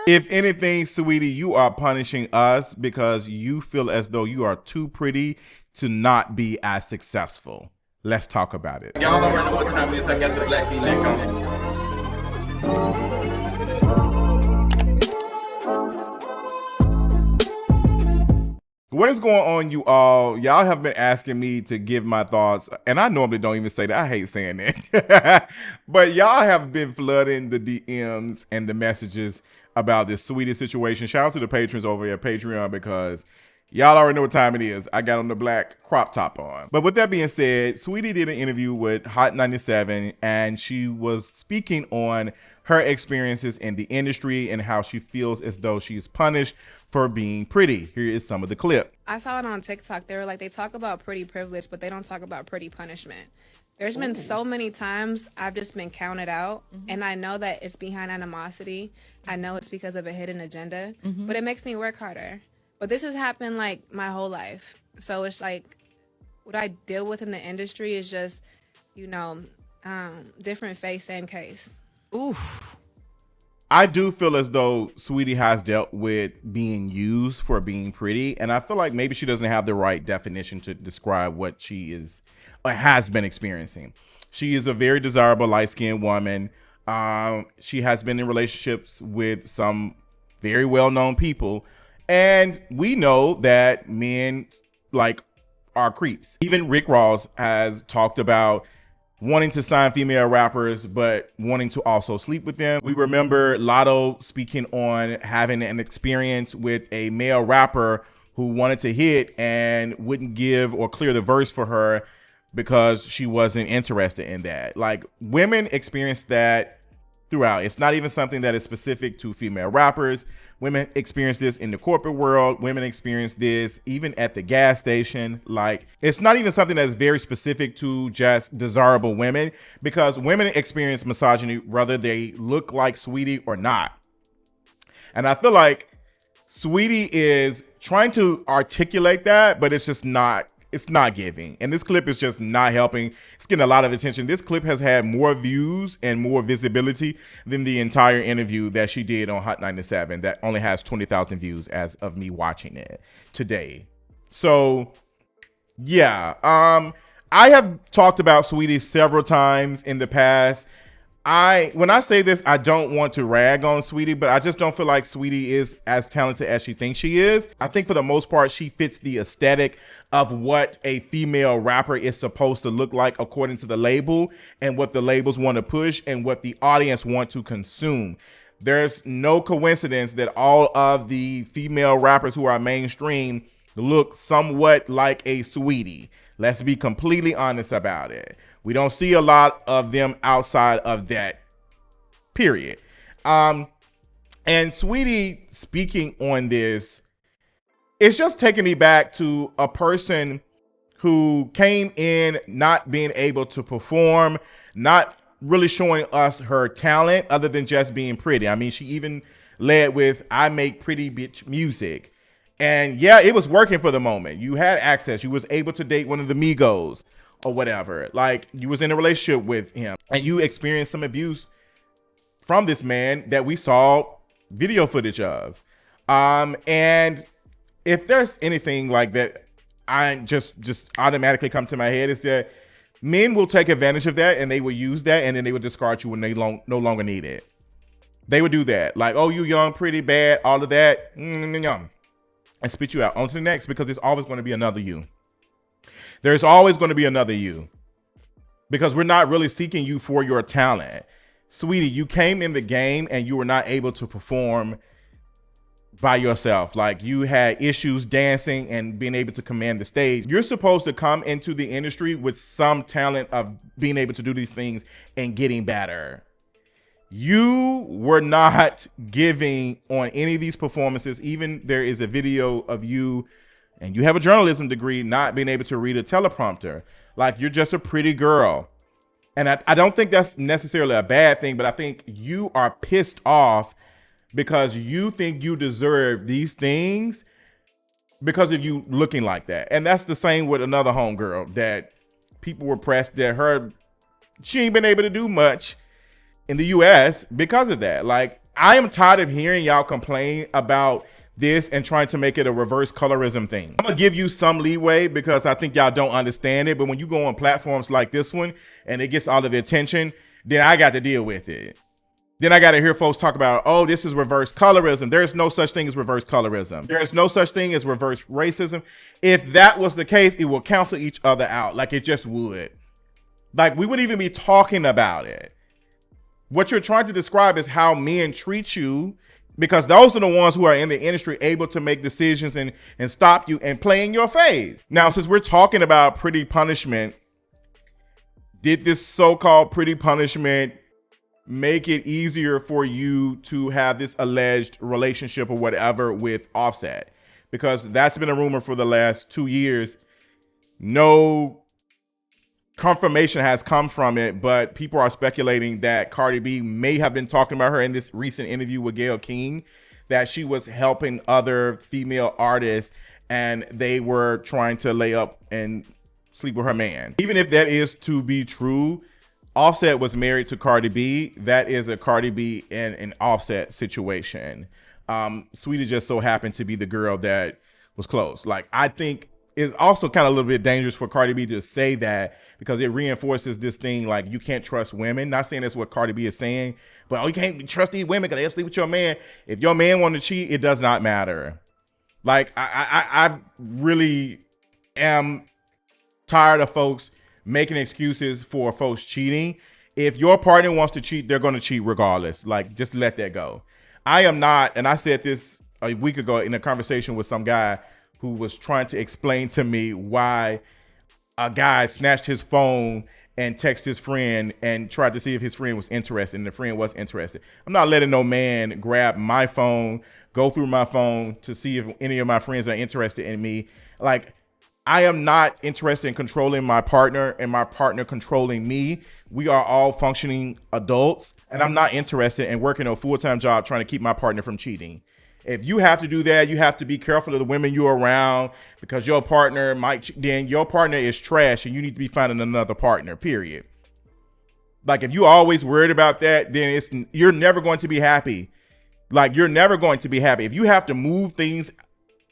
If anything, Saweetie, you are punishing us because you feel as though you are too pretty to not be as successful. Let's talk about it. Y'all already know what time it is. I got the black V-neck on. What is going on, you all? Y'all have been asking me to give my thoughts, and I normally don't even say that. I hate saying that. But y'all have been flooding the DMs and the messages about this Saweetie situation. Shout out to the patrons over at Patreon because y'all already know what time it is. I got on the black crop top on. But with that being said, Saweetie did an interview with Hot 97, and she was speaking on her experiences in the industry and how she feels as though she's punished for being pretty. Here is some of the clip. I saw it on TikTok. They were like, they talk about pretty privilege, but they don't talk about pretty punishment. There's been so many times I've just been counted out, and I know that it's behind animosity. I know it's because of a hidden agenda, but it makes me work harder. But this has happened like my whole life. So it's like what I deal with in the industry is just, different face, same case. Oof. I do feel as though Saweetie has dealt with being used for being pretty, and I feel like maybe she doesn't have the right definition to describe what she is or has been experiencing. She is a very desirable light-skinned woman. She has been in relationships with some very well-known people, and we know that men are creeps. Even Rick Ross has talked about wanting to sign female rappers, but wanting to also sleep with them. We remember Lotto speaking on having an experience with a male rapper who wanted to hit and wouldn't give or clear the verse for her because she wasn't interested in that. Like, women experience that throughout. It's not even something that is specific to female rappers. Women experience this in the corporate world. Women experience this even at the gas station. Like, it's not even something that's very specific to just desirable women, because women experience misogyny whether they look like Saweetie or not. And I feel like Saweetie is trying to articulate that, but it's just not. It's not giving. And this clip is just not helping. It's getting a lot of attention. This clip has had more views and more visibility than the entire interview that she did on Hot 97 that only has 20,000 views as of me watching it today. So, yeah. I have talked about Saweetie several times in the past. When I say this, I don't want to rag on Saweetie, but I just don't feel like Saweetie is as talented as she thinks she is. I think for the most part, she fits the aesthetic of what a female rapper is supposed to look like according to the label and what the labels want to push and what the audience want to consume. There's no coincidence that all of the female rappers who are mainstream look somewhat like a Saweetie. Let's be completely honest about it. We don't see a lot of them outside of that, period. And Saweetie speaking on this, it's just taking me back to a person who came in not being able to perform, not really showing us her talent other than just being pretty. I mean, she even led with, "I make pretty bitch music." And yeah, it was working for the moment. You had access. You was able to date one of the Migos or whatever. Like, you was in a relationship with him and you experienced some abuse from this man that we saw video footage of. And if there's anything like that, I just automatically come to my head is that men will take advantage of that and they will use that and then they will discard you when they no longer need it. They would do that. Like, "Oh, you young, pretty, bad, all of that. And spit you out on to the next, because there's always going to be another you. There's always going to be another you, because we're not really seeking you for your talent. Saweetie, you came in the game and you were not able to perform by yourself. Like, you had issues dancing and being able to command the stage. You're supposed to come into the industry with some talent of being able to do these things and getting better. You were not giving on any of these performances. Even there is a video of you, and you have a journalism degree, not being able to read a teleprompter. Like, you're just a pretty girl. And I don't think that's necessarily a bad thing, but I think you are pissed off because you think you deserve these things because of you looking like that. And that's the same with another homegirl that people were pressed that she ain't been able to do much in the US because of that. Like, I am tired of hearing y'all complain about this and trying to make it a reverse colorism thing. I'm gonna give you some leeway because I think y'all don't understand it. But when you go on platforms like this one and it gets all of the attention, then I got to deal with it. Then I got to hear folks talk about, oh, this is reverse colorism. There's no such thing as reverse colorism. There's no such thing as reverse racism. If that was the case, it will cancel each other out. Like it just would. Like we wouldn't even be talking about it. What you're trying to describe is how men treat you, because those are the ones who are in the industry able to make decisions and stop you and play in your face. Now, since we're talking about pretty punishment, did this so-called pretty punishment make it easier for you to have this alleged relationship or whatever with Offset? Because that's been a rumor for the last 2 years. No confirmation has come from it, but people are speculating that Cardi B may have been talking about her in this recent interview with Gayle King, that she was helping other female artists and they were trying to lay up and sleep with her man. Even if that is to be true, Offset was married to Cardi B. That is a Cardi B and an Offset situation. Saweetie just so happened to be the girl that was close. Like, I think it's also kind of a little bit dangerous for Cardi B to say that, because it reinforces this thing like you can't trust women. Not saying that's what Cardi B is saying, but oh, you can't trust these women because they'll sleep with your man. If your man want to cheat, it does not matter. Like, I really am tired of folks making excuses for folks cheating. If your partner wants to cheat, they're going to cheat regardless. Like, just let that go. I am not, and I said this a week ago in a conversation with some guy who was trying to explain to me why a guy snatched his phone and texted his friend and tried to see if his friend was interested, and the friend was interested. I'm not letting no man grab my phone, go through my phone to see if any of my friends are interested in me. Like, I am not interested in controlling my partner and my partner controlling me. We are all functioning adults, and I'm not interested in working a full-time job trying to keep my partner from cheating. If you have to do that, you have to be careful of the women you're around, because your partner then your partner is trash and you need to be finding another partner, period. Like, if you always worried about that, then you're never going to be happy. Like, you're never going to be happy. If you have to move things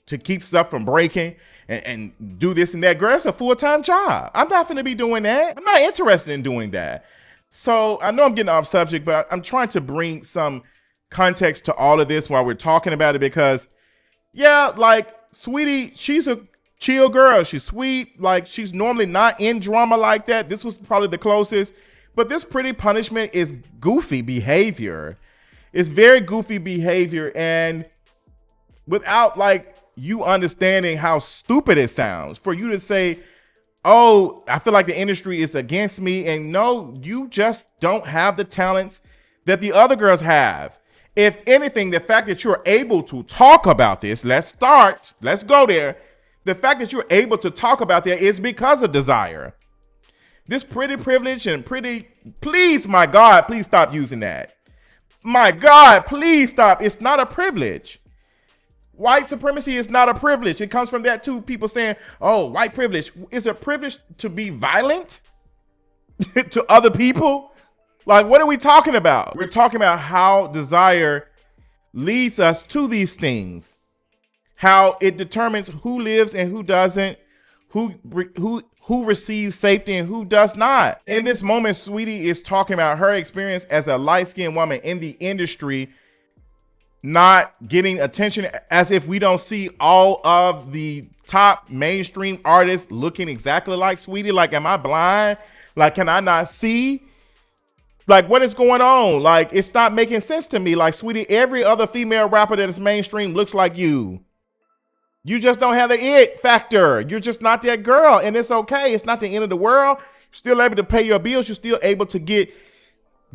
to keep stuff from breaking and do this and that, girl, it's a full-time job. I'm not going to be doing that. I'm not interested in doing that. So I know I'm getting off subject, but I'm trying to bring some context to all of this while we're talking about it, because yeah, like Saweetie, she's a chill girl. She's sweet. Like, she's normally not in drama like that. This was probably the closest, but this pretty punishment is goofy behavior. It's very goofy behavior. And without like you understanding how stupid it sounds for you to say, oh, I feel like the industry is against me. And no, you just don't have the talents that the other girls have. If anything, the fact that you're able to talk about this, let's go there. The fact that you're able to talk about that is because of desire. This pretty privilege and please, my God, please stop using that. My God, please stop. It's not a privilege. White supremacy is not a privilege. It comes from that too. People saying, oh, white privilege. Is it a privilege to be violent to other people? Like, what are we talking about? We're talking about how desire leads us to these things, how it determines who lives and who doesn't, who receives safety and who does not. In this moment, Saweetie is talking about her experience as a light-skinned woman in the industry, not getting attention, as if we don't see all of the top mainstream artists looking exactly like Saweetie. Like, am I blind? Like, can I not see? Like, what is going on? Like, it's not making sense to me. Like, Saweetie, every other female rapper that is mainstream looks like you. You just don't have the it factor. You're just not that girl, and it's okay. It's not the end of the world. You're still able to pay your bills. You're still able to get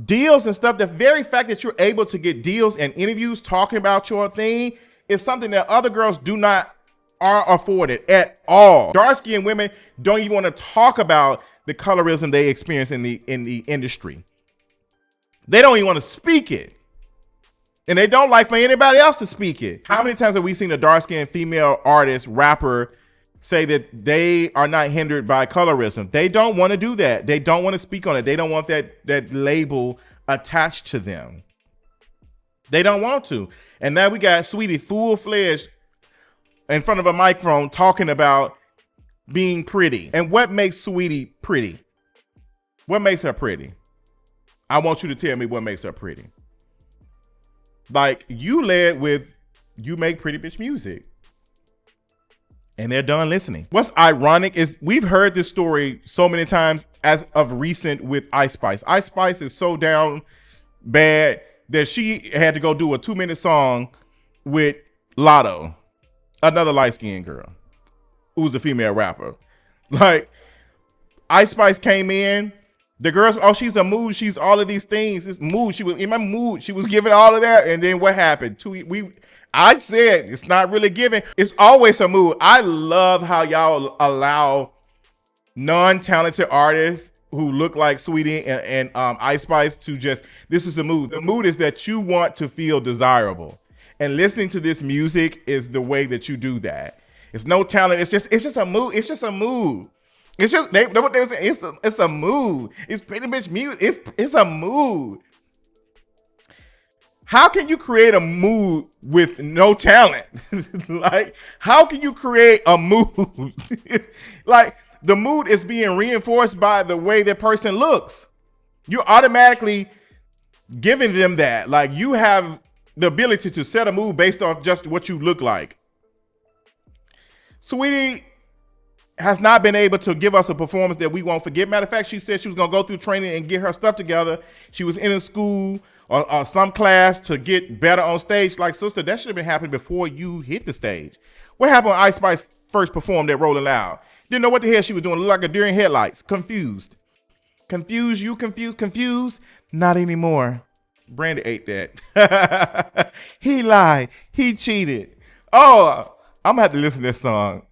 deals and stuff. The very fact that you're able to get deals and interviews talking about your thing is something that other girls are afforded at all. Dark-skinned women don't even want to talk about the colorism they experience in the industry. They don't even want to speak it. And they don't like for anybody else to speak it. How many times have we seen a dark-skinned female artist, rapper, say that they are not hindered by colorism? They don't want to do that. They don't want to speak on it. They don't want that label attached to them. They don't want to. And now we got Saweetie full-fledged in front of a microphone talking about being pretty. And what makes Saweetie pretty? What makes her pretty? I want you to tell me what makes her pretty. Like, you led with, you make pretty bitch music. And they're done listening. What's ironic is we've heard this story so many times as of recent with Ice Spice. Ice Spice is so down bad that she had to go do a 2-minute song with Lotto, another light-skinned girl who's a female rapper. Like, Ice Spice came in, the girls, oh, she's a mood, she's all of these things. It's mood. She was in my mood. She was giving all of that, and then what happened? I said it's not really giving. It's always a mood. I love how y'all allow non-talented artists who look like Saweetie and Ice Spice to just, this is the mood. The mood is that you want to feel desirable. And listening to this music is the way that you do that. It's no talent. It's just a mood. It's just a mood. It's just, they what they say. It's a mood. It's pretty much music. It's a mood. How can you create a mood with no talent? Like, how can you create a mood? Like, the mood is being reinforced by the way that person looks. You're automatically giving them that. Like, you have the ability to set a mood based off just what you look like. Saweetie has not been able to give us a performance that we won't forget. Matter of fact, she said she was going to go through training and get her stuff together. She was in a school or some class to get better on stage. Like, sister, that should have been happening before you hit the stage. What happened when Ice Spice first performed at Rolling Loud? Didn't know what the hell she was doing. Looked like a deer in headlights. Confused. Confused, you confused, confused? Not anymore. Brandy ate that. He lied. He cheated. Oh, I'm going to have to listen to this song.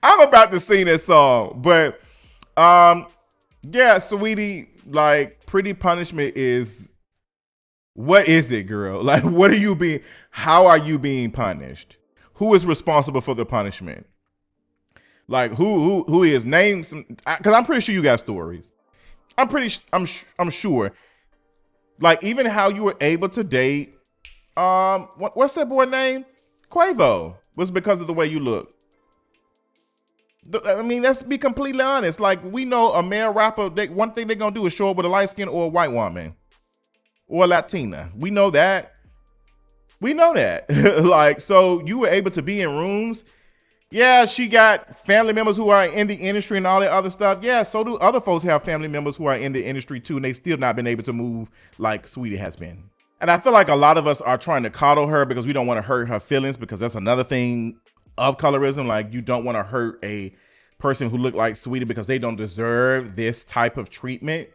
I'm about to sing that song. But, yeah, Saweetie, like, pretty punishment is, what is it, girl? Like, what are you being, how are you being punished? Who is responsible for the punishment? Like, who is? Name some, because I'm pretty sure you got stories. I'm sure. Like, even how you were able to date, what's that boy name? Quavo. Was because of the way you look. I mean, let's be completely honest. Like, we know a male rapper, one thing they're going to do is show up with a light skin or a white woman or a Latina. We know that. Like, so you were able to be in rooms. Yeah, she got family members who are in the industry and all that other stuff. Yeah, so do other folks have family members who are in the industry too, and they still not been able to move like Saweetie has been. And I feel like a lot of us are trying to coddle her because we don't want to hurt her feelings, because that's another thing of colorism. Like, you don't want to hurt a person who look like Saweetie because they don't deserve this type of treatment.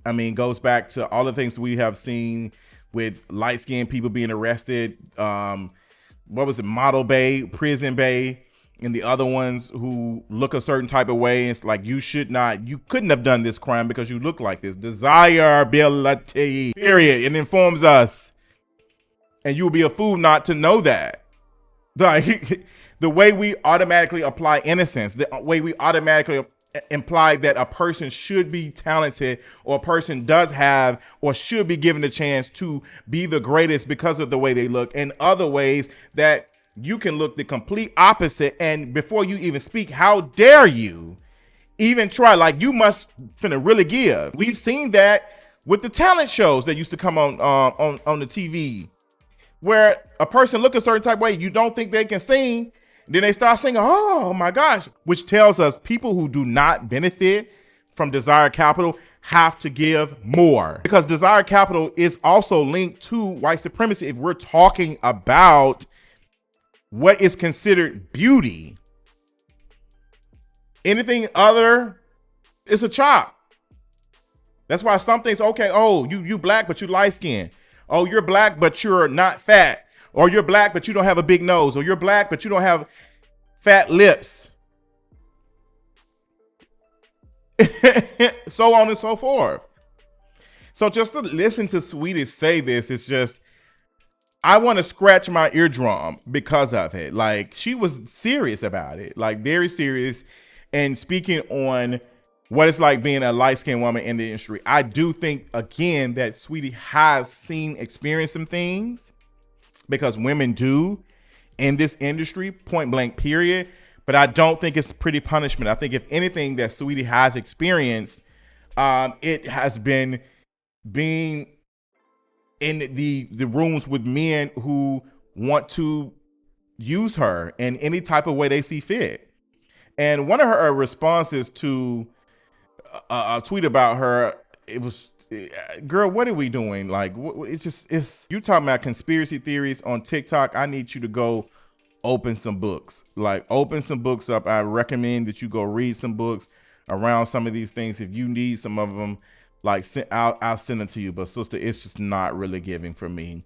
I mean, goes back to all the things we have seen with light-skinned people being arrested. What was it? Model Bay, Prison Bay, and the other ones who look a certain type of way. It's like, you couldn't have done this crime because you look like this. Desirability, period. It informs us. And you'll be a fool not to know that. Like, the way we automatically apply innocence, the way we automatically imply that a person should be talented, or a person does have or should be given a chance to be the greatest because of the way they look, and other ways that you can look the complete opposite, and before you even speak, how dare you even try? Like, you must finna really give. We've seen that with the talent shows that used to come on the TV, where a person look a certain type of way, you don't think they can sing, then they start singing, oh my gosh, which tells us people who do not benefit from desired capital have to give more, because desired capital is also linked to white supremacy. If we're talking about what is considered beauty, anything other is a chop. That's why some things, okay, oh, you black, but you light skinned. Oh, you're black, but you're not fat. Or you're black, but you don't have a big nose. Or you're black, but you don't have fat lips. So on and so forth. So just to listen to Saweetie say this, it's just, I want to scratch my eardrum because of it. Like, she was serious about it, like very serious, and speaking on what it's like being a light-skinned woman in the industry. I do think, again, that Saweetie has experienced some things, because women do in this industry, point blank, period. But I don't think it's pretty punishment. I think if anything that Saweetie has experienced, it has been being in the rooms with men who want to use her in any type of way they see fit. And one of her responses to a tweet about her, it was, girl, what are we doing? Like, it's you talking about conspiracy theories on TikTok. I need you to go open some books, like open some books up. I recommend that you go read some books around some of these things. If you need some of them, like I'll send them to you. But sister, it's just not really giving for me.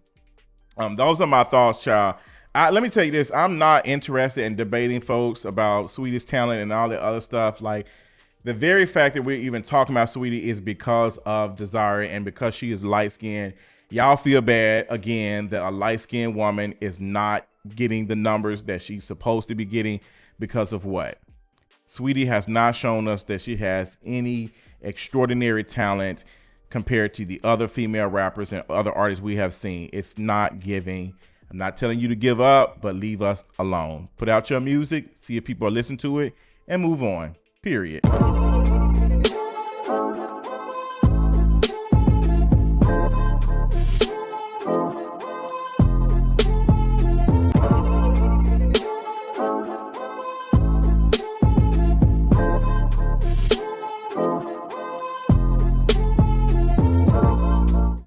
Those are my thoughts, child. Let me tell you this. I'm not interested in debating folks about Saweetie's talent and all the other stuff. Like, the very fact that we're even talking about Saweetie is because of Desire and because she is light-skinned. Y'all feel bad, again, that a light-skinned woman is not getting the numbers that she's supposed to be getting because of what? Saweetie has not shown us that she has any extraordinary talent compared to the other female rappers and other artists we have seen. It's not giving. I'm not telling you to give up, but leave us alone. Put out your music, see if people are listening to it, and move on. Period.